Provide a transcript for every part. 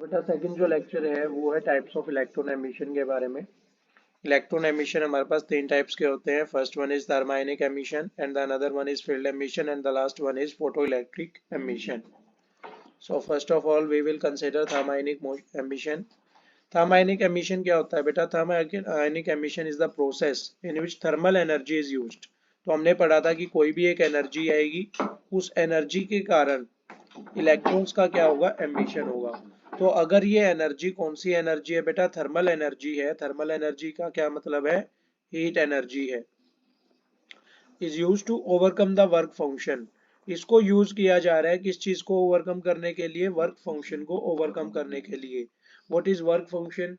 बेटा सेकंड जो लेक्चर है वो है टाइप्स ऑफ इलेक्ट्रॉन एमिशन के बारे में। इलेक्ट्रॉन एमिशन हमारे पास तीन टाइप्स के होते हैं। First one is thermionic emission and the another one is field emission and the last one is photo electric emission. So first of all we will consider thermionic emission. Thermionic emission क्या होता है बेटा? Thermionic emission is the process in which thermal energy is used. तो हमने पढ़ा था कि कोई भी एक एनर्जी आएगी, उस एनर्जी के कारण इलेक्ट्रॉन्स का क्या होगा? एमिशन होगा। तो अगर ये एनर्जी कौन सी एनर्जी है बेटा? थर्मल एनर्जी है। थर्मल एनर्जी का क्या मतलब है? हीट एनर्जी है। Is use to overcome the work function. इसको यूज किया जा रहा है किस चीज को ओवरकम करने के लिए? वर्क फंक्शन को ओवरकम करने के लिए। What is work function?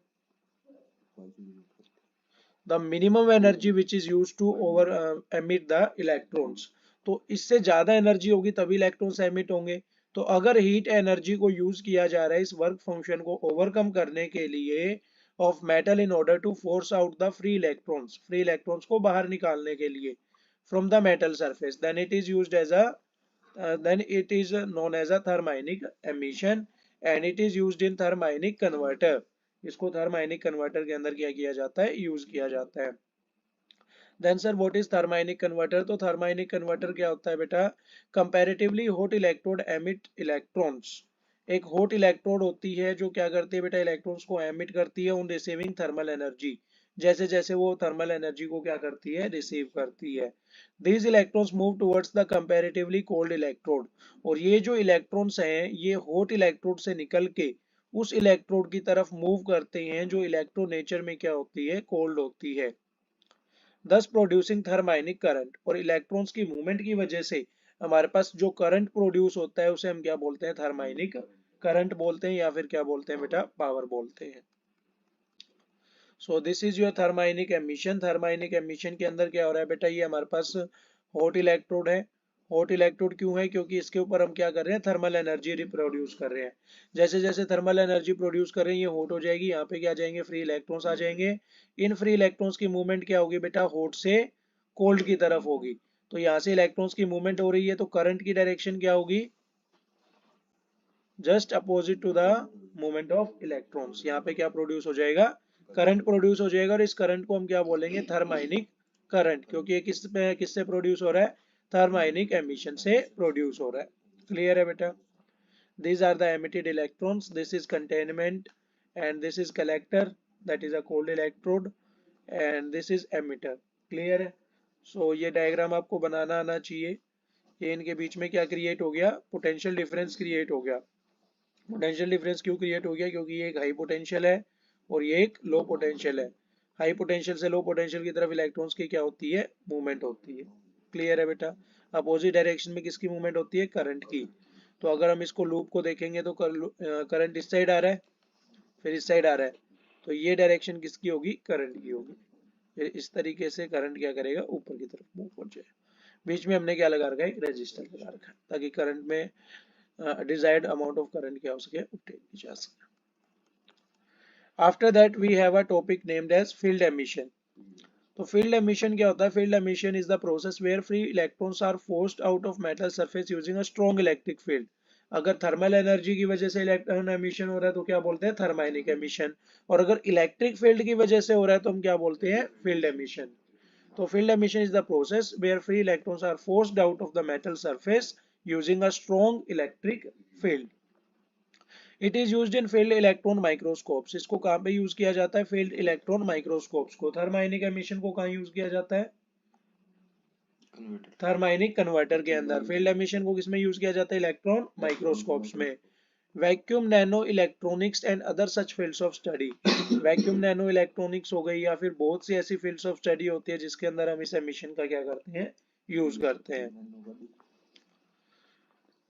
The minimum energy which is use to over emit the electrons. तो इससे ज्यादा एनर्जी होगी तभी इलेक्ट्रॉन्स एमिट होंगे। तो अगर हीट एनर्जी को यूज किया जा रहा है इस वर्क फंक्शन को ओवरकम करने के लिए of metal in order to force out the free electrons को बाहर निकालने के लिए from the metal surface, then it is used as a then it is known as a thermionic emission and it is used in thermionic converter। इसको thermionic converter के अंदर क्या किया जाता है? यूज किया जाता है। Then sir what is thermionic converter? तो थर्माइनिक कन्वर्टर क्या होता है बेटा? Comparatively hot electrode emit electrons. एक हॉट इलेक्ट्रोड होती है जो क्या करती है बेटा? इलेक्ट्रॉन्स को एमिट करती है ऑन रिसीविंग थर्मल एनर्जी। जैसे जैसे वो थर्मल एनर्जी को क्या करती है? रिसीव करती है। these electrons move towards the comparatively cold electrode। और ये जो इलेक्ट्रॉन्स हैं ये हॉट इलेक्ट्रोड से निकल के उस इलेक्ट्रोड की तरफ मूव करते हैं जो इलेक्ट्रो नेचर में क्या होती है? कोल्ड होती है। thus producing thermionic current. और इलेक्ट्रॉन्स की मूवमेंट की वजह से हमारे पास जो करंट प्रोड्यूस होता है उसे हम क्या बोलते हैं? थर्माइनिक करंट बोलते हैं या फिर क्या बोलते हैं बेटा? पावर बोलते हैं। So this is your thermionic emission. Thermionic emission के अंदर क्या हो रहा है बेटा? ये हमारे पास हॉट इलेक्ट्रोड है। हॉट इलेक्ट्रोड क्यों है? क्योंकि इसके ऊपर हम क्या कर रहे हैं? थर्मल एनर्जी रिप्रोड्यूस कर रहे हैं। जैसे जैसे थर्मल एनर्जी प्रोड्यूस कर रहे हैं ये हॉट हो जाएगी। यहाँ पे क्या आ जाएंगे? फ्री इलेक्ट्रॉन्स आ जाएंगे। इन फ्री इलेक्ट्रॉन्स की मूवमेंट क्या होगी बेटा? हॉट से कोल्ड की तरफ होगी। तो यहाँ से इलेक्ट्रॉन्स की मूवमेंट हो रही है तो करंट की डायरेक्शन क्या होगी? Just opposite to the movement of electrons. यहाँ पे क्या प्रोड्यूस हो जाएगा? करंट प्रोड्यूस हो जाएगा। और इस करंट को हम क्या बोलेंगे? थर्माइनिक करंट, क्योंकि ये किससे प्रोड्यूस हो रहा है? थर्माइनिक एमिशन से प्रोड्यूस हो रहा है। क्लियर है बेटा? these are the emitted electrons, this is containment and this is collector, that is a cold electrode and this is emitter। Clear है? सो ये डायग्राम आपको बनाना आना चाहिए। ये इनके बीच में क्या क्रिएट हो गया? पोटेंशियल डिफरेंस क्रिएट हो गया। पोटेंशियल डिफरेंस क्यों क्रिएट हो गया? क्योंकि ये एक हाई पोटेंशियल है और ये एक लो पोटेंशियल है। हाई पोटेंशियल से लो पोटेंशियल की तरफ इलेक्ट्रॉन्स की क्या होती है? मूवमेंट होती है। क्लियर है बेटा? अपोजिट डायरेक्शन में किसकी मूवमेंट होती है? करंट की। तो अगर हम इसको लूप को देखेंगे तो करंट इस साइड आ रहा है, फिर इस साइड आ रहा है, तो ये डायरेक्शन किसकी होगी? करंट की होगी। फिर इस तरीके से करंट क्या करेगा? ऊपर की तरफ मूव हो जाए। बीच में हमने क्या लगा रखा है? एक रेजिस्टर लगा रखा है ताकि करंट में डिजायर्ड अमाउंट ऑफ करंट क्या हो सके? obtain की जा सके। After that we have a topic named as field emission. तो फील्ड एमिशन क्या होता है? Field emission is the process where free electrons are forced out of metal surface using a strong electric field. अगर thermal energy की वजह से electron emission हो रहा है तो क्या बोलते हैं? Thermionic emission. और अगर इलेक्ट्रिक फील्ड की वजह से हो रहा है तो हम क्या बोलते हैं? Field emission. तो field emission is the process where free electrons are forced out of the metal surface using a strong electric field. It is used in field electron microscopes. इसको कहाँ पे यूज किया जाता है? फील्ड इलेक्ट्रॉन माइक्रोस्कोप्स को। Thermionic emission को कहाँ use किया जाता है? थर्माइनिक कन्वर्टर के अंदर। फील्ड एमिशन को किसमें यूज किया जाता है? इलेक्ट्रॉन माइक्रोस्कोप्स में। Vacuum nano electronics and other such fields of study. Vacuum nano electronics हो गई या फिर बहुत सी ऐसी फील्ड्स ऑफ स्टडी होती है जिसके अंदर हम इस एमिशन का क्या करते हैं? यूज करते हैं।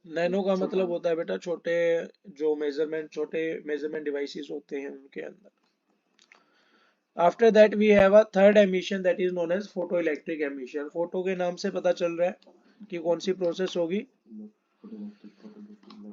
नैनो का मतलब होता है बेटा छोटे, छोटे मेजरमेंट डिवाइसेस होते हैं उनके अंदर। After that we have a third emission that is known as photo electric emission. Photo के नाम से पता चल रहा है कि कौन सी प्रोसेस होगी।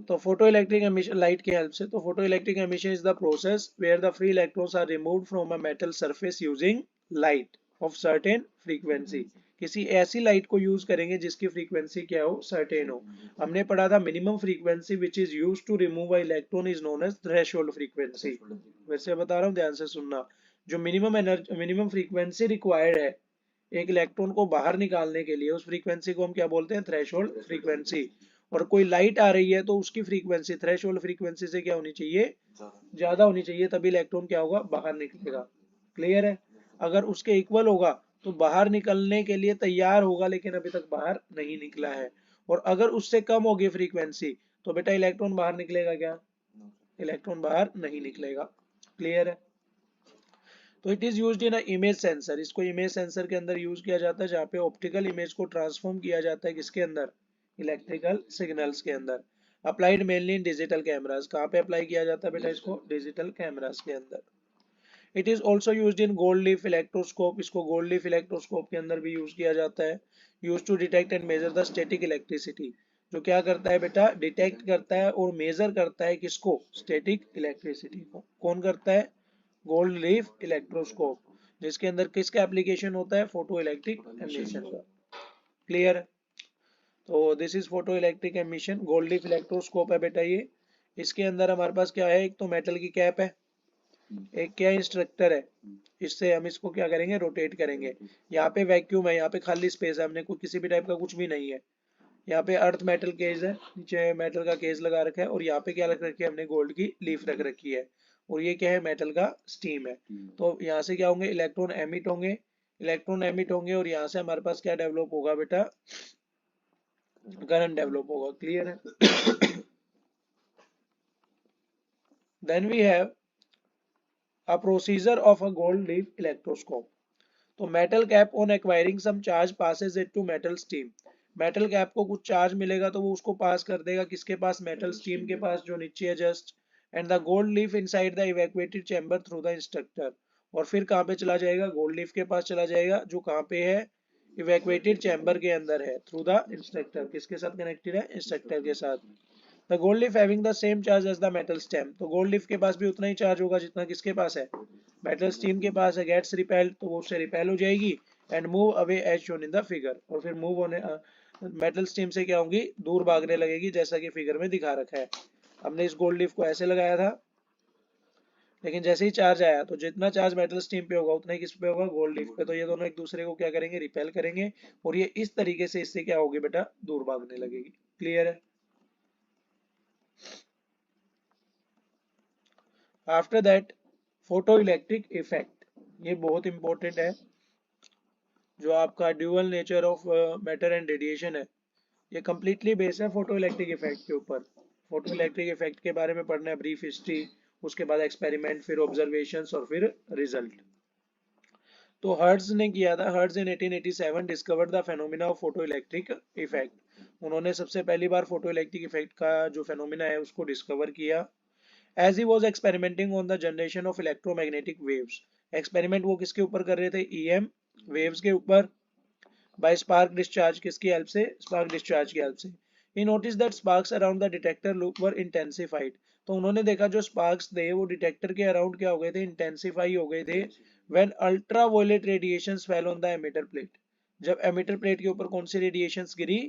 तो फोटो इलेक्ट्रिक एमिशन लाइट की हेल्प से। तो photo electric emission is the process where the free electrons are removed from a metal surface using light of certain frequency. किसी ऐसी लाइट को यूज करेंगे जिसकी फ्रीक्वेंसी क्या हो, सर्टेन हो। हमने पढ़ा था minimum frequency which is used to remove a electron is known as threshold frequency. वैसे बता रहा हूँ, ध्यान से सुनना। जो मिनिमम फ्रीक्वेंसी रिक्वायर्ड है एक इलेक्ट्रॉन को बाहर निकालने के लिए, उस फ्रीक्वेंसी को हम क्या बोलते हैं, थ्रेशोल्ड फ्रीक्वेंसी। और कोई लाइट आ रही है तो उसकी फ्रीक्वेंसी थ्रेशोल्ड फ्रीक्वेंसी से क्या होनी चाहिए, ज्यादा होनी चाहिए, तभी इलेक्ट्रॉन क्या होगा, बाहर निकलेगा। क्लियर है। अगर उसके इक्वल होगा तो बाहर निकलने के लिए तैयार होगा, लेकिन अभी तक बाहर नहीं निकला है। और अगर उससे कम होगी फ्रीक्वेंसी तो बेटा इलेक्ट्रॉन बाहर निकलेगा क्या, इलेक्ट्रॉन बाहर नहीं निकलेगा। क्लियर है। तो it is used in image sensor, इसको इमेज सेंसर के अंदर यूज किया जाता है, जहाँ पे ऑप्टिकल इमेज को ट्रांसफॉर्म किया जाता है किसके अंदर, इलेक्ट्रिकल सिग्नल्स के अंदर। अप्लाइड मेनली इन डिजिटल कैमरास, कहाँ पे अप्लाई किया जाता है बेटा इसको, डिजिटल कैमरास के अंदर। It is also used in gold leaf electroscope, इसको गोल्ड लीफ इलेक्ट्रोस्कोप के अंदर भी यूज किया जाता है। Use to detect and measure the static electricity, जो क्या करता है बेटा, डिटेक्ट करता है और मेजर करता है किसको, स्टैटिक इलेक्ट्रिसिटी को। कौन करता है, गोल्ड लीफ इलेक्ट्रोस्कोप, जिसके अंदर किसका एप्लीकेशन होता है, फोटो इलेक्ट्रिक एमिशन का। क्लियर है। तो this is photo electric emission, gold leaf electroscope है बेटा ये। इसके अंदर हमारे पास क्या है, एक तो मेटल की कैप है, एक क्या इंस्ट्रक्टर है, इससे हम इसको क्या करेंगे, रोटेट करेंगे। यहाँ पे वैक्यूम है, यहाँ पे खाली स्पेस है, हमने कुछ किसी भी टाइप का कुछ भी नहीं है। यहाँ पे अर्थ मेटल केस है, नीचे मेटल का केस लगा रखा है, और यहाँ पे क्या रख रखी है हमने, गोल्ड की लीफ रख रखी है, और ये क्या है, मेटल का स्टीम है। तो यहाँ से क्या होंगे, इलेक्ट्रॉन एमिट होंगे, इलेक्ट्रॉन एमिट होंगे, और यहाँ से हमारे पास क्या डेवलप होगा बेटा, करंट डेवलप होगा। क्लियर है। Then we have a procedure of a gold leaf electroscope. तो metal cap on acquiring some charge passes it to metal stem, metal cap को कुछ चार्ज मिलेगा तो वो उसको पास कर देगा किसके पास, मेटल स्टीम के पास, जो नीचे है just. And the gold leaf inside the evacuated chamber through the instructor, और फिर कहाँ पे चला जाएगा, गोल्ड लीफ के पास चला जाएगा, जो कहाँ पे है, इवैक्यूएटेड चैम्बर के अंदर है, थ्रू द इंस्ट्रक्टर, किसके साथ कनेक्टेड है, इंस्ट्रक्टर के साथ। The gold leaf having the same charge as the metal stem, तो गोल्ड लीफ के पास भी उतना ही चार्ज होगा जितना किसके पास है, मेटल स्टीम के पास है। गेट्स रिपेल्ड, तो वो उससे रिपेल हो जाएगी, and move away as shown in the figure, और फिर मूव होने मेटल स्टीम से क्या होंगी, दूर भागने लगेगी, जैसा कि फिगर में दिखा रखा है। हमने इस गोल्ड लीफ को ऐसे लगाया था, लेकिन जैसे ही चार्ज आया तो जितना चार्ज मेटल स्टीम पे होगा उतना ही किस पे होगा, गोल्ड लीफ पे। तो ये दोनों एक दूसरे को क्या करेंगे, रिपेल करेंगे, और ये इस तरीके से इससे क्या होगी बेटा, दूर भागने लगेगी। क्लियर है। After that photo electric effect, ये बहुत इंपॉर्टेंट है, जो आपका dual nature of matter and radiation है, ये कंप्लीटली बेस्ड है फोटो इलेक्ट्रिक इफेक्ट के ऊपर। फोटो इलेक्ट्रिक इफेक्ट के बारे में पढ़ना है, ब्रीफ हिस्ट्री, उसके बाद एक्सपेरिमेंट, फिर ऑब्जर्वेशंस, और फिर रिजल्ट। तो हर्ट्ज ने किया था, hertz in 1887 discovered the phenomena of photo electric effect. उन्होंने सबसे पहली बार फोटो इलेक्ट्रिक इफेक्ट का जो फेनोमेना है उसको डिस्कवर किया। As he was experimenting on the generation of electromagnetic waves, experiment वो किसके ऊपर कर रहे थे, EM waves के ऊपर, by spark discharge, किसकी हेल्प से, spark discharge की हेल्प से। He noticed that sparks around the detector loop were intensified, तो उन्होंने देखा जो sparks थे वो डिटेक्टर के अराउंड क्या हो गए थे, intensify हो गए थे, when ultraviolet radiations fell on the emitter plate, जब emitter plate के ऊपर कौन सी radiations गिरी,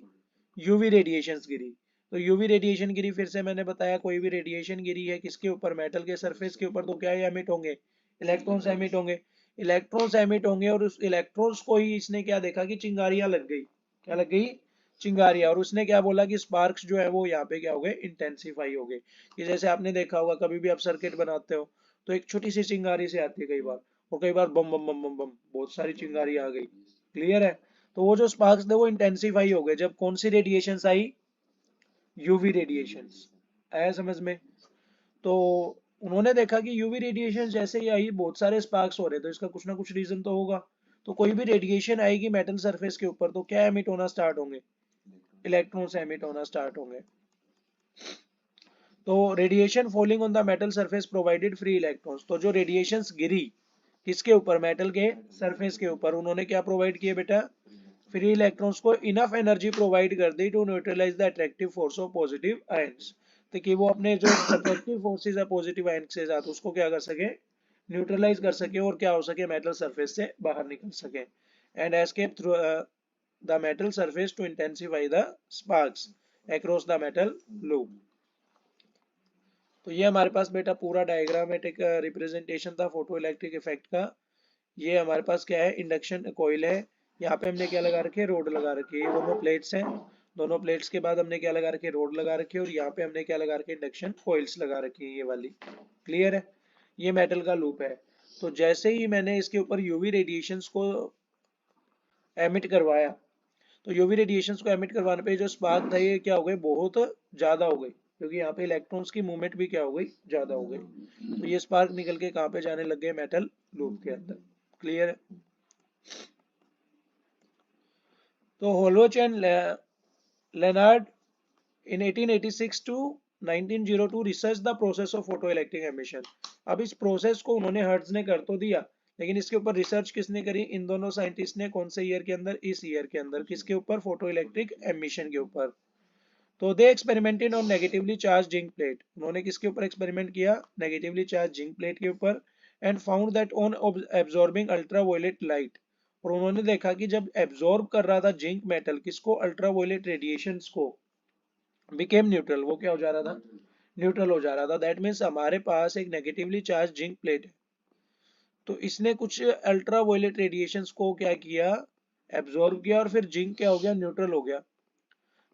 यूवी रेडिएशंस गिरी। तो यूवी रेडिएशन गिरी, फिर से मैंने बताया कोई भी रेडिएशन गिरी है किसके ऊपर, मेटल के सरफेस के ऊपर, तो क्या एमिट होंगे, इलेक्ट्रॉन्स एमिट होंगे, इलेक्ट्रॉन्स एमिट होंगे, और उस इलेक्ट्रॉन्स को ही इसने क्या देखा कि चिंगारियां लग गई, क्या लग गई, चिंगारियां, और उसने क्या बोला कि स्पार्क्स जो है वो यहाँ पे क्या हो गए, इंटेंसिफाई हो गए। कि जैसे आपने देखा होगा कभी भी आप सर्किट बनाते हो तो एक छोटी सी चिंगारी से आती है कई बार, और कई बार बम बम बम बम बम बहुत सारी चिंगारी आ गई। क्लियर है। तो वो जो स्पार्क्स थे वो इंटेंसिफाई हो गए जब कौन सी रेडिएशंस आई, यूवी रेडिएशंस। आया समझ में। तो उन्होंने देखा कि यूवी रेडिएशन जैसे ही आई बहुत सारे स्पार्क्स हो रहे, तो इसका कुछ ना कुछ रीजन तो होगा। तो कोई भी रेडिएशन आएगी मेटल सरफेस के ऊपर तो क्या एमिट होना स्टार्ट होंगे, इलेक्ट्रॉन्स एमिट होना स्टार्ट होंगे। तो radiation falling on the metal surface provided free electrons, तो जो रेडिएशंस गिरी किसके ऊपर, मेटल के सरफेस के ऊपर, उन्होंने क्या प्रोवाइड किए बेटा, फ्री इलेक्ट्रॉन्स को इनफ एनर्जी प्रोवाइड कर दी to neutralise the attractive force of positive ions, तो कि वो अपने जो अट्रैक्टिव फोर्सेस है पॉजिटिव आयंस के साथ उसको क्या कर सके, न्यूट्रलाइज कर सके, और क्या हो सके, मेटल सरफेस से बाहर निकल सके, and escape through the metal surface to intensify the sparks across the metal loop. तो ये हमारे पास बेटा पूरा डायग्रामेटिक रिप्रेजेंटेशन था फोटो इलेक्ट्रिक इफेक्ट का। ये हमारे पास क्या है, इंडक्शन कॉइल है। यहाँ पे हमने क्या लगा रखी है, रोड लगा रखी है। ये दोनों प्लेट्स हैं, दोनों प्लेट्स के बाद हमने क्या लगा रखी है, रोड लगा रखी है। और यहाँ पे हमने क्या लगा रखी है, इंडक्शन कॉइल्स लगा रखी है, ये वाली। क्लियर है? ये मेटल का लूप है। तो जैसे ही मैंने इसके ऊपर यूवी रेडिएशंस को एमिट करवाया, तो यूवी रेडिएशंस को एमिट करवाने पे जो स्पार्क था ये क्या हो गए, बहुत ज्यादा हो गई, क्योंकि यहाँ पे इलेक्ट्रॉन्स की मूवमेंट भी क्या हो गई, ज्यादा हो गई। तो ये स्पार्क निकल के कहाँ पे जाने लग गए, मेटल लूप के अंदर। क्लियर है? तो Hallwachs and Lenard in 1886 to 1902 research the process of photo electric emission. अब इस प्रोसेस को उन्होंने हर्ट्ज ने कर तो दिया, लेकिन इसके ऊपर रिसर्च किसने करी, इन दोनों साइंटिस्ट ने। कौन से ईयर के अंदर, इस ईयर के अंदर। किसके ऊपर, फोटो इलेक्ट्रिक एमिशन के ऊपर। तो they experimented on negatively charge zinc plate. उन्होंने किसके ऊपर एक्सपेरिमेंट किया, नेगेटिवली चार्ज जिंक प्लेट के ऊपर। And found that on absorbing ultraviolet light. और उन्होंने देखा कि जब एब्जॉर्ब कर रहा था जिंक मेटल किसको, अल्ट्रावायलेट रेडिएशंस को, बिकेम न्यूट्रल। वो क्या हो जा रहा था, न्यूट्रल हो जा रहा था। दैट मीन्स हमारे पास एक नेगेटिवली चार्ज जिंक प्लेट है, तो इसने कुछ अल्ट्रावायलेट रेडिएशंस को क्या किया, एब्जॉर्ब किया, और फिर जिंक क्या हो गया, न्यूट्रल हो गया।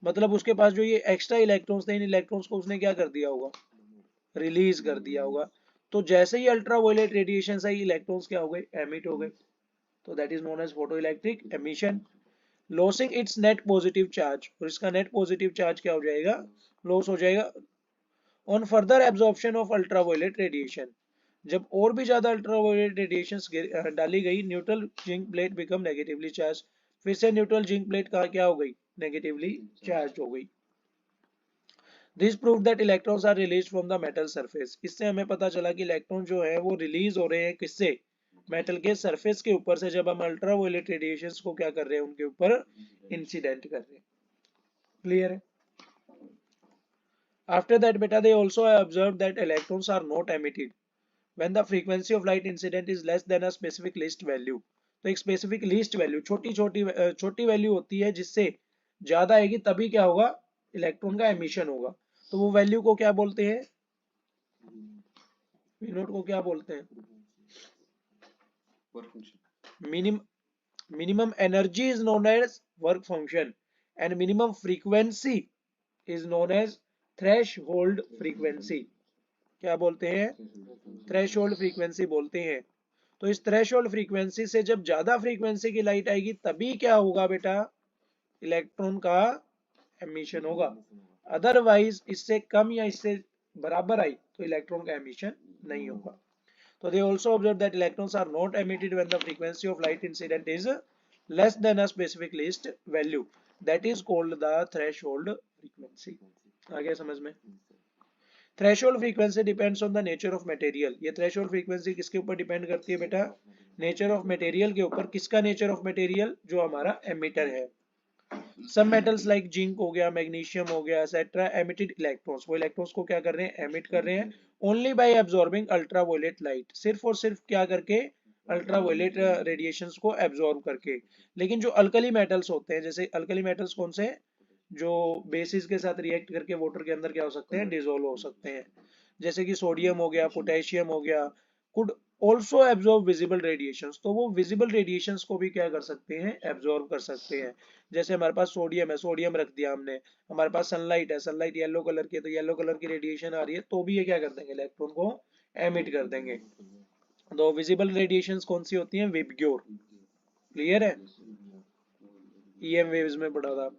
मतलब उसके पास जो ये एक्स्ट्रा इलेक्ट्रॉन्स थे, इन इलेक्ट्रॉन्स को उसने क्या कर दिया होगा, रिलीज कर दिया होगा। तो जैसे ही अल्ट्रावायलेट रेडिएशन आई, इलेक्ट्रॉन्स क्या हो गए, एमिट हो गए। तो that is known as photo electric emission. Losing its net positive charge, और इसका नेट पॉजिटिव चार्ज क्या हो जाएगा, लॉस हो जाएगा। On further absorption of ultraviolet radiation, जब और भी ज्यादा अल्ट्रावायलेट रेडिएशन डाली गई, neutral zinc plate become negatively charge. फिर से न्यूट्रल जिंक प्लेट का क्या हो गई, नेगेटिवली चार्ज हो गई। This prove that electrons are release from the metal surface. इससे हमें पता चला कि इलेक्ट्रॉन जो है वो रिलीज हो रहे हैं किससे, मेटल के सरफेस के ऊपर से, जब हम अल्ट्रावायलेट रेडिएशंस को क्या कर रहे हैं, उनके ऊपर इंसिडेंट कर रहे हैं। क्लियर है? After that, beta, they also observed that electrons are not emitted when the frequency of light incident is less than a specific least value. तो एक स्पेसिफिक लीस्ट वैल्यू, छोटी वैल्यू होती है, जिससे ज्यादा आएगी तभी क्या होगा, इलेक्ट्रॉन का एमिशन होगा। तो वो वैल्यू को क्या बोलते हैं, वी नोट को क्या बोलते हैं, minimum energy is known as work function, and minimum frequency is known as threshold frequency. क्या बोलते हैं, थ्रेशहोल्ड फ्रीक्वेंसी बोलते हैं। तो इस थ्रेशहोल्ड फ्रीक्वेंसी से जब ज्यादा फ्रीक्वेंसी की लाइट आएगी तभी क्या होगा बेटा, इलेक्ट्रॉन का एमिशन होगा। अदरवाइज इससे कम या इससे बराबर आई तो इलेक्ट्रॉन का एमिशन नहीं होगा। तो they also observed that electrons are not emitted when the frequency of light incident is less than a specific least value. That is called the threshold frequency. आ गया समझ में? Threshold frequency depends on the nature of material. ये threshold frequency किसके ऊपर depend करती है बेटा, nature of material के ऊपर। किसका नेचर ऑफ मटेरियल, जो हमारा एमिटर है। सब मेटल्स लाइक जिंक हो गया, मैग्नीशियम हो गया, एटसेट्रा एमिटेड इलेक्ट्रॉन्स, वो इलेक्ट्रॉन्स को क्या कर रहे हैं, एमिट कर रहे हैं। Only by absorbing ultraviolet light, सिर्फ और सिर्फ क्या करके, अल्ट्रावायलेट रेडिएशंस को एब्जॉर्ब करके। लेकिन जो अल्कली मेटल्स होते हैं, जैसे अल्कली मेटल्स कौन से, जो बेसिस के साथ रिएक्ट करके वाटर के अंदर क्या हो सकते हैं, डिसोल्व हो सकते हैं, जैसे कि सोडियम हो गया, पोटेशियम हो गया, could also absorb visible radiations. तो वो विजिबल रेडिएशंस को भी क्या कर सकते हैं, एब्जॉर्ब कर सकते हैं। जैसे हमारे पास सोडियम है, सोडियम रख दिया हमने, हमारे पास सनलाइट है, सनलाइट येलो कलर की है, तो येलो कलर की रेडिएशन आ रही है, तो भी ये क्या कर देंगे, इलेक्ट्रॉन को एमिट कर देंगे। तो विजिबल रेडिएशंस कौन सी होती हैं, विबग्योर। क्लियर है? ईएम वेव्स में पढ़ा था।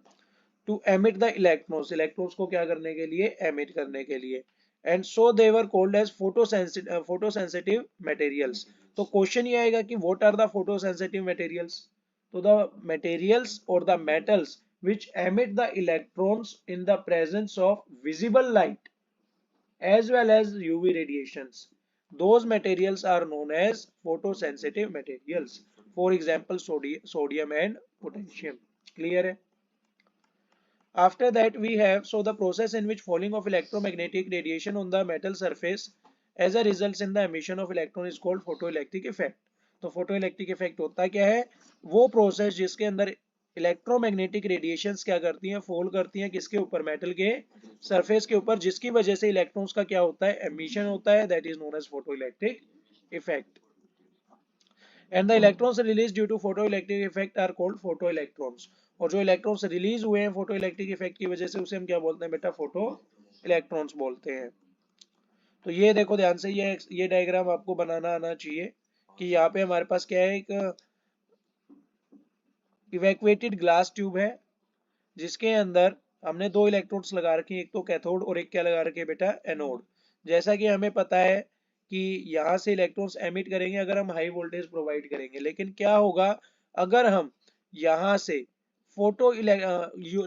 To emit the electrons, electrons को क्या करने के लिए, एमिट करने के लिए। And so they were called as photosensitive materials. तो क्वेश्चन ये आएगा कि what are the photosensitive materials. तो द मटेरियल्स और the metals which emit the electrons in the presence of visible light as well as UV radiations, those materials are known as photosensitive materials. For example, sodium and potassium. Clear है? After that we have, so the process in which falling of electromagnetic radiation on the metal surface as a results in the emission of electron is called photoelectric effect. तो photoelectric effect होता क्या है, वो process जिसके अंदर electromagnetic radiations क्या करती हैं, फॉल करती हैं किसके ऊपर, मेटल के सरफेस के ऊपर, जिसकी वजह से इलेक्ट्रॉन्स का क्या होता है, एमिशन होता है, that is known as photoelectric effect. And the electrons release due to photoelectric effect are called photoelectrons. और जो इलेक्ट्रॉन्स रिलीज हुए हैं फोटोइलेक्ट्रिक इफेक्ट की वजह से, उसे हम क्या बोलते हैं बेटा, फोटो इलेक्ट्रॉन्स बोलते हैं। तो ये देखो ध्यान से, ये डायग्राम आपको बनाना आना चाहिए कि यहाँ पे हमारे पास क्या है, एक इवैक्यूएटेड ग्लास ट्यूब है जिसके अंदर हमने दो इलेक्ट्रोड्स लगा रखे हैं, एक तो कैथोड और एक क्या लगा रखे हैं बेटा, एनोड। जैसा कि हमें पता है कि यहाँ से इलेक्ट्रॉन्स एमिट करेंगे अगर हम हाई वोल्टेज प्रोवाइड करेंगे, लेकिन क्या होगा अगर हम यहाँ से फोटो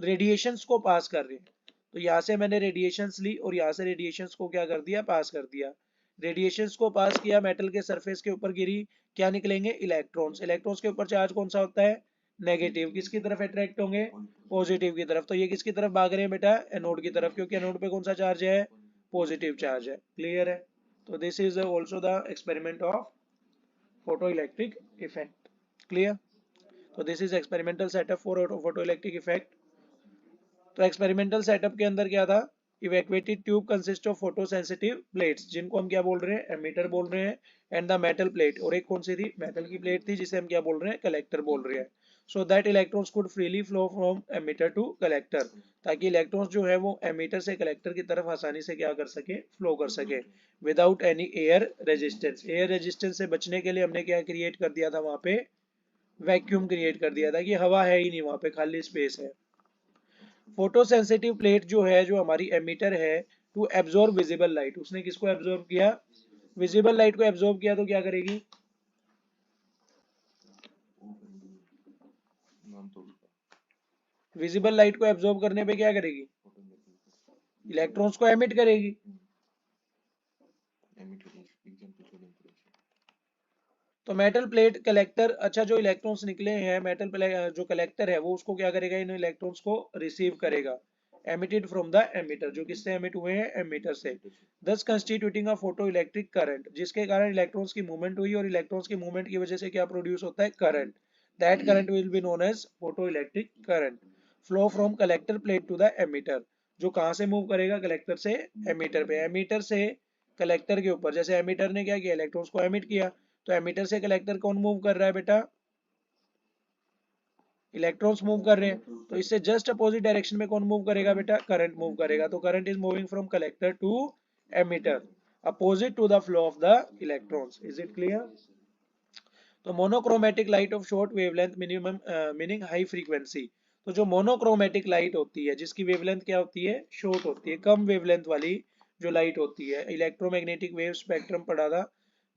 रेडिएशंस को पास कर रहे हैं। तो यहाँ से मैंने रेडिएशंस ली और यहाँ से रेडिएशंस को क्या कर दिया, पास कर दिया। रेडिएशंस को पास किया, मेटल के सरफेस के ऊपर गिरी, क्या निकलेंगे, इलेक्ट्रॉन्स। इलेक्ट्रॉन्स के ऊपर चार्ज कौन सा होता है, नेगेटिव। किसकी तरफ अट्रैक्ट होंगे, पॉजिटिव की तरफ। तो ये किसकी तरफ भाग रहे हैं बेटा, एनोड की तरफ, क्योंकि एनोड पे कौन सा चार्ज है, पॉजिटिव चार्ज है। क्लियर है। तो this is also the experiment of photoelectric effect. Clear. तो this is experimental setup for photoelectric effect. तो एक्सपेरिमेंटल सेटअप के अंदर क्या था, evacuated tube consist of photosensitive plates, जिनको हम क्या बोल रहे हैं, एमीटर बोल रहे हैं, एंड द मेटल प्लेट, और एक कौन सी थी, मेटल की प्लेट थी जिसे हम क्या बोल रहे हैं, कलेक्टर बोल रहे हैं। So that electrons could freely flow from emitter to collector, ताकि इलेक्ट्रॉन्स जो है वो एमीटर से कलेक्टर की तरफ आसानी से क्या कर सके, फ्लो कर सके, without any air resistance. Air resistance से बचने के लिए हमने क्या क्रिएट कर दिया था, वहां पे वैक्यूम क्रिएट कर दिया था कि हवा है ही नहीं, वहां पे खाली स्पेस है। फोटो सेंसिटिव प्लेट जो है, जो हमारी एमीटर है, टू एब्जॉर्ब विजिबल लाइट, उसने किसको एब्जॉर्ब किया, विजिबल लाइट को एब्जॉर्ब किया, तो क्या करेगी, विजिबल लाइट को एब्जॉर्ब करने पे क्या करेगी, इलेक्ट्रॉन्स को एमिट करेगी। तो मेटल प्लेट कलेक्टर, अच्छा जो इलेक्ट्रॉन्स निकले हैं मेटल प्लेट, जो कलेक्टर है वो उसको क्या करेगा, इन इलेक्ट्रॉन्स को रिसीव करेगा, एमिटेड फ्रॉम द एमिटर, जो किससे एमिट हुए हैं, एमिटर से, दस कंस्टिट्यूटिंग अ फोटो इलेक्ट्रिक करंट, जिसके कारण इलेक्ट्रॉन्स की मूवमेंट हुई, और इलेक्ट्रॉन्स की मूवमेंट की वजह से क्या प्रोड्यूस होता है, current. That current will be known as photo electric current, flow from collector plate to the emitter, जो कहां से मूव करेगा, कलेक्टर से एमिटर पे, एमिटर से कलेक्टर के ऊपर। जैसे एमिटर ने क्या किया, इलेक्ट्रॉन्स को एमिट किया, तो एमीटर से कलेक्टर कौन मूव कर रहा है बेटा, इलेक्ट्रॉन्स मूव कर रहे हैं। तो इससे जस्ट अपोजिट डायरेक्शन में कौन मूव करेगा बेटा, करंट मूव करेगा। तो current is moving from collector to ammeter, opposite to the flow of the electrons. Is it clear. तो monochromatic light of short wavelength minimum meaning high frequency. तो जो monochromatic light होती है जिसकी वेवलेंथ क्या होती है, शॉर्ट होती है, कम वेवलेंथ वाली जो लाइट होती है, इलेक्ट्रोमैग्नेटिक वेव स्पेक्ट्रम पढ़ा था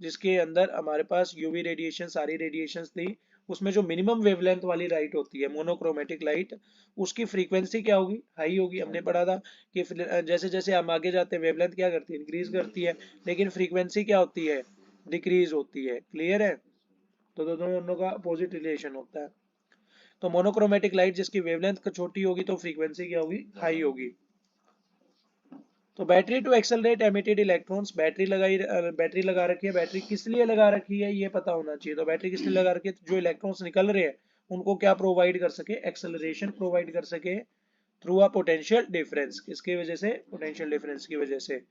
जिसके अंदर हमारे पास यूवी रेडिएशन, सारी रेडिएशंस थी, उसमें जो मिनिमम वेवलेंथ वाली लाइट होती है मोनोक्रोमेटिक लाइट, उसकी फ्रीक्वेंसी क्या होगी, हाई होगी। हमने पढ़ा था कि जैसे जैसे हम आगे जाते हैं वेवलेंथ क्या करती है, इंक्रीज करती है, लेकिन फ्रीक्वेंसी क्या होती है, डिक्रीज होती है। क्लियर है। तो दोनों का अपोजिट रिलेशन होता है। तो मोनोक्रोमेटिक लाइट जिसकी वेवलेंथ छोटी होगी तो फ्रीक्वेंसी क्या होगी, हाई होगी। तो battery to accelerate emitted electrons, battery लगा रखी है, बैटरी किस लिए लगा रखी है ये पता होना चाहिए। तो बैटरी किस लिए लगा रखी है, जो इलेक्ट्रॉन्स निकल रहे हैं उनको क्या प्रोवाइड कर सके, एक्सेलरेशन प्रोवाइड कर सके, थ्रू अ पोटेंशियल डिफरेंस। किसकी वजह से, पोटेंशियल डिफरेंस की वजह से।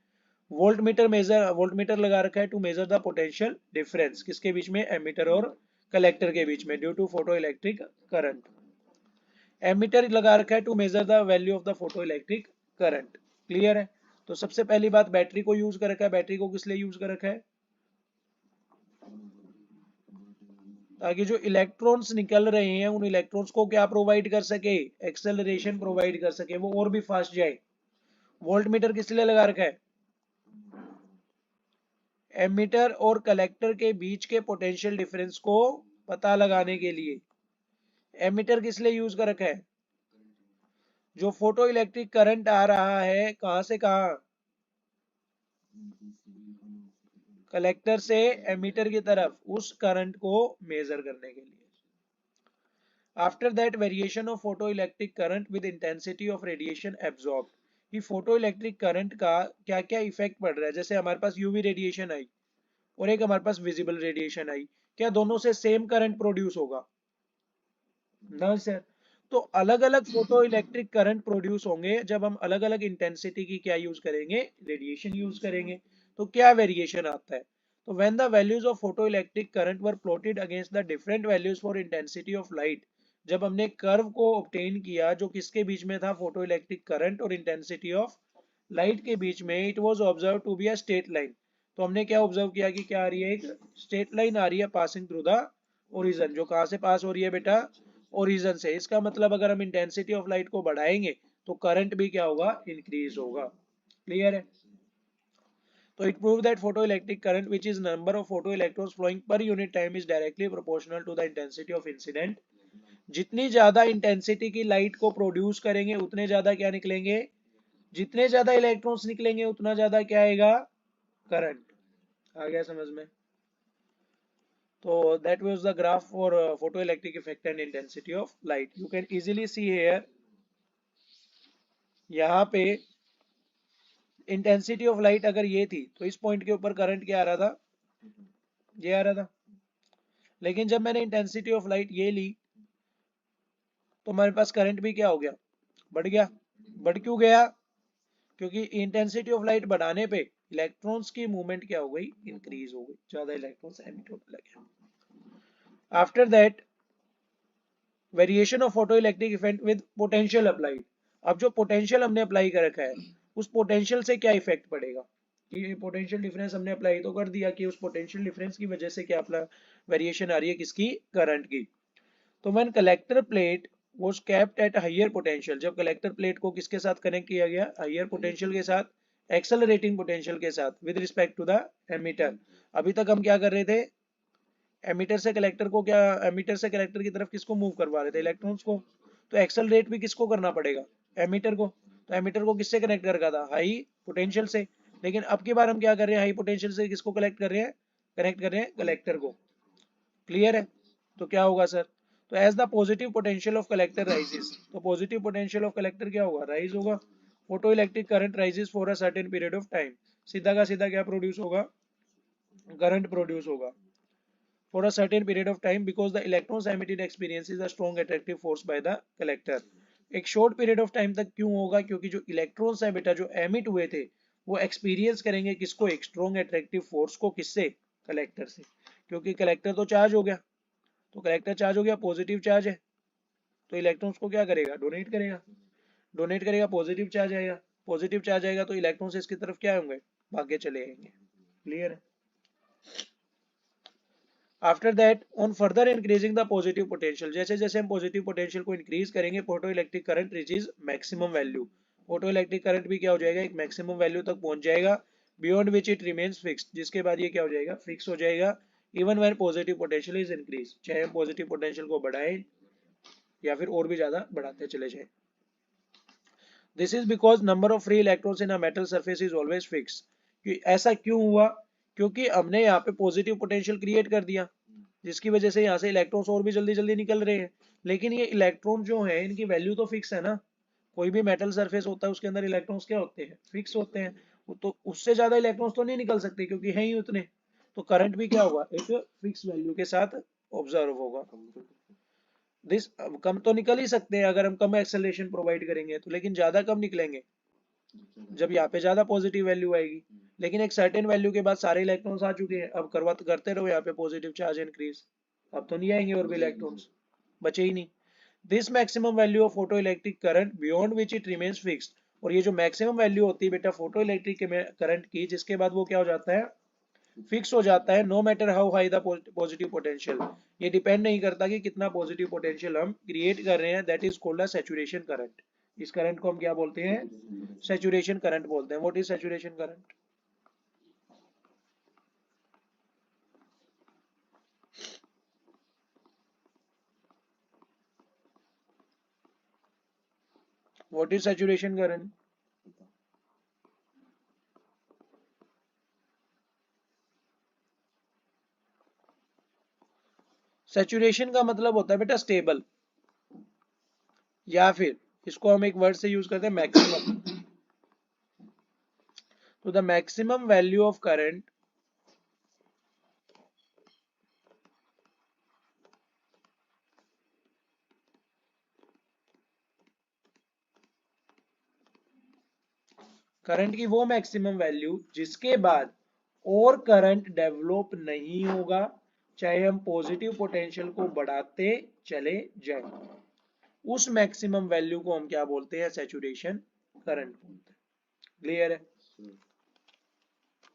वोल्टमीटर लगा रखा है to measure the potential difference, किसके बीच में, एमीटर और कलेक्टर के बीच में, due to photo electric current. Ammeter लगा रखा है to measure the value of the photo electric current. Clear है। तो सबसे पहली बात, बैटरी को यूज कर रखा है। बैटरी को किस लिए यूज कर रखा है, ताकि जो इलेक्ट्रॉन्स निकल रहे हैं उन इलेक्ट्रॉन्स को क्या प्रोवाइड कर सके, एक्सेलरेशन प्रोवाइड कर सके, वो और भी फास्ट जाए। वोल्ट मीटर किस लिए लगा रखा है, एमीटर और कलेक्टर के बीच के पोटेंशियल डिफरेंस को पता लगाने के लिए। एमीटर किस लिए यूज कर रखा है, जो फोटो इलेक्ट्रिक करंट आ रहा है कहां से कहां, कलेक्टर से एमीटर की तरफ, उस करंट को मेजर करने के लिए। After that variation of photo electric current with intensity of radiation absorb, कि फोटो इलेक्ट्रिक करंट का क्या क्या इफेक्ट पड़ रहा है। जैसे हमारे पास यूवी रेडिएशन आई और एक हमारे पास विजिबल रेडिएशन आई, क्या दोनों से सेम करंट प्रोड्यूस होगा, ना सर। तो अलग अलग फोटो इलेक्ट्रिक करंट प्रोड्यूस होंगे जब हम अलग अलग इंटेंसिटी की क्या यूज करेंगे, रेडिएशन यूज करेंगे। तो क्या वेरिएशन आता है, तो when the values of photo electric current were plotted against the different values for intensity of light, जब हमने कर्व को ऑब्टेन किया जो किसके बीच में था, फोटो इलेक्ट्रिक करंट और इंटेंसिटी ऑफ लाइट के बीच में, it was observe to be a straight line. तो हमने क्या ऑब्जर्व किया कि क्या आ रही है, एक स्ट्रेट लाइन आ रही है पासिंग थ्रू द ओरिजन, जो कहां से पास हो रही है बेटा, ओरिजन से। इसका मतलब अगर हम इंटेंसिटी ऑफ लाइट को बढ़ाएंगे तो करंट भी क्या होगा, इंक्रीज होगा। क्लियर है। तो it prove that photo electric current which is number of photo electrons flowing per unit time is directly proportional to the intensity of incident. जितनी ज्यादा इंटेंसिटी की लाइट को प्रोड्यूस करेंगे उतने ज्यादा क्या निकलेंगे, जितने ज्यादा इलेक्ट्रॉन्स निकलेंगे उतना ज्यादा क्या आएगा, करंट। आ गया समझ में। तो that was the graph for photoelectric effect and intensity of light. You can easily see here, यहाँ पे इंटेंसिटी ऑफ लाइट अगर ये थी तो इस पॉइंट के ऊपर करंट क्या आ रहा था, ये आ रहा था। लेकिन जब मैंने इंटेंसिटी ऑफ लाइट ये ली तो हमारे पास करंट भी क्या हो गया, बढ़ गया। बढ़ क्यों गया, क्योंकि इंटेंसिटी ऑफ लाइट बढ़ाने पे इलेक्ट्रॉन्स की मूवमेंट क्या हो गई, इंक्रीज हो गई, ज्यादा इलेक्ट्रॉन्स एमिट होने लगे। After that variation of photo electric effect with potential applied. अब जो पोटेंशियल हमने अप्लाई कर रखा है उस पोटेंशियल से क्या इफेक्ट पड़ेगा, कि पोटेंशियल डिफरेंस हमने अप्लाई तो कर दिया कि उस पोटेंशियल डिफरेंस की वजह से क्या अपना वेरिएशन आ रही है, किसकी, करंट की। तो when collector plate was kept at higher potential, जब कलेक्टर प्लेट को किसके साथ कनेक्ट किया गया, हायर पोटेंशियल के साथ, एक्सेलरेटिंग पोटेंशियल के साथ with respect to the emitter. अभी तक हम क्या कर रहे थे, एमीटर से कलेक्टर को क्या, एमीटर से कलेक्टर की तरफ किसको मूव करवा रहे थे, इलेक्ट्रॉन्स को। तो एक्सेलरेट भी किसको करना पड़ेगा, एमीटर को। तो एमीटर को किससे कनेक्ट कर रखा था, हाई पोटेंशियल से। लेकिन अब की बार हम क्या कर रहे हैं, हाई पोटेंशियल से किसको कलेक्ट कर रहे हैं, कनेक्ट कर रहे हैं कलेक्टर को। क्लियर है। तो क्या होगा सर, तो as the positive potential of collector rises, तो पॉजिटिव पोटेंशियल ऑफ कलेक्टर क्या होगा, राइज होगा। Photo electric current rises for a certain period of time, सीधा का सीधा क्या प्रोड्यूस होगा, करंट प्रोड्यूस होगा for a certain period of time because the electrons emitted experiences a strong attractive force by the collector। एक short period of time तक क्यों होगा, क्योंकि जो इलेक्ट्रॉन्स है बेटा जो एमिट हुए थे वो एक्सपीरियंस करेंगे किसको, एक स्ट्रॉन्ग अट्रैक्टिव फोर्स को, किससे, कलेक्टर से। क्योंकि कलेक्टर तो चार्ज हो गया, तो कलेक्टर चार्ज हो गया, पॉजिटिव चार्ज है, तो इलेक्ट्रॉन्स को क्या करेगा, डोनेट करेगा। डोनेट करेगा, पॉजिटिव चार्ज आएगा, पॉजिटिव चार्ज आएगा तो इलेक्ट्रॉन्स इसकी तरफ क्या होंगे, भागे चले आएंगे। क्लियर है। After that on further increasing the positive potential, जैसे जैसे हम पॉजिटिव पोटेंशियल को इंक्रीज करेंगे photo electric current reaches maximum value, photo electric current भी क्या हो जाएगा, एक मैक्सिमम वैल्यू तक पहुंच जाएगा, beyond which it remains fixed, जिसके बाद ये क्या हो जाएगा, फिक्स हो जाएगा। Even when positive potential is increase, चाहे हम पॉजिटिव पोटेंशियल को बढ़ाएं या फिर और भी ज्यादा बढ़ाते चले जाएं। This is because number of free electrons in a metal surface is always fix. ऐसा क्यों हुआ, क्योंकि हमने यहाँ पे पॉजिटिव पोटेंशियल क्रिएट कर दिया जिसकी वजह से यहाँ से इलेक्ट्रॉन्स और भी जल्दी जल्दी निकल रहे हैं। लेकिन ये इलेक्ट्रॉन जो है इनकी वैल्यू तो फिक्स है ना, कोई भी मेटल सरफेस होता है उसके अंदर इलेक्ट्रॉन्स क्या होते हैं, फिक्स होते हैं। तो उससे ज्यादा इलेक्ट्रॉन्स तो नहीं निकल सकते क्योंकि है ही उतने। तो करंट भी क्या होगा, एक फिक्स वैल्यू के साथ ऑब्जर्व होगा। दिस कम तो निकल ही सकते हैं अगर हम कम एक्सेलरेशन प्रोवाइड करेंगे तो, लेकिन ज्यादा कम निकलेंगे जब यहाँ पे ज्यादा पॉजिटिव वैल्यू आएगी। लेकिन एक सर्टेन वैल्यू के बाद सारे इलेक्ट्रॉन्स आ चुके हैं, अब करते रहो यहाँ पे पॉजिटिव चार्ज इंक्रीज, अब तो नहीं आएंगे और भी इलेक्ट्रॉन्स, बचे ही नहीं। This maximum value of photo electric current beyond which it remains fixed, और ये जो मैक्सिमम वैल्यू होती है बेटा फोटो इलेक्ट्रिक करंट की, जिसके बाद वो क्या हो जाता है, फिक्स हो जाता है। No matter how high the positive potential, ये डिपेंड नहीं करता कि कितना पॉजिटिव पोटेंशियल हम क्रिएट कर रहे हैं, that is called a saturation current. इस करंट को हम क्या बोलते हैं, सैचुरेशन करंट बोलते हैं। What is saturation current, what is saturation current, saturation का मतलब होता है बेटा स्टेबल, या फिर इसको हम एक वर्ड से यूज करते हैं मैक्सिमम। तो the maximum value of current current की वो मैक्सिमम वैल्यू जिसके बाद और करंट डेवलप नहीं होगा, चाहे हम पॉजिटिव पोटेंशियल को बढ़ाते चले जाएं, उस मैक्सिमम वैल्यू को हम क्या बोलते हैं? सैचुरेशन करंट बोलते हैं। क्लियर है?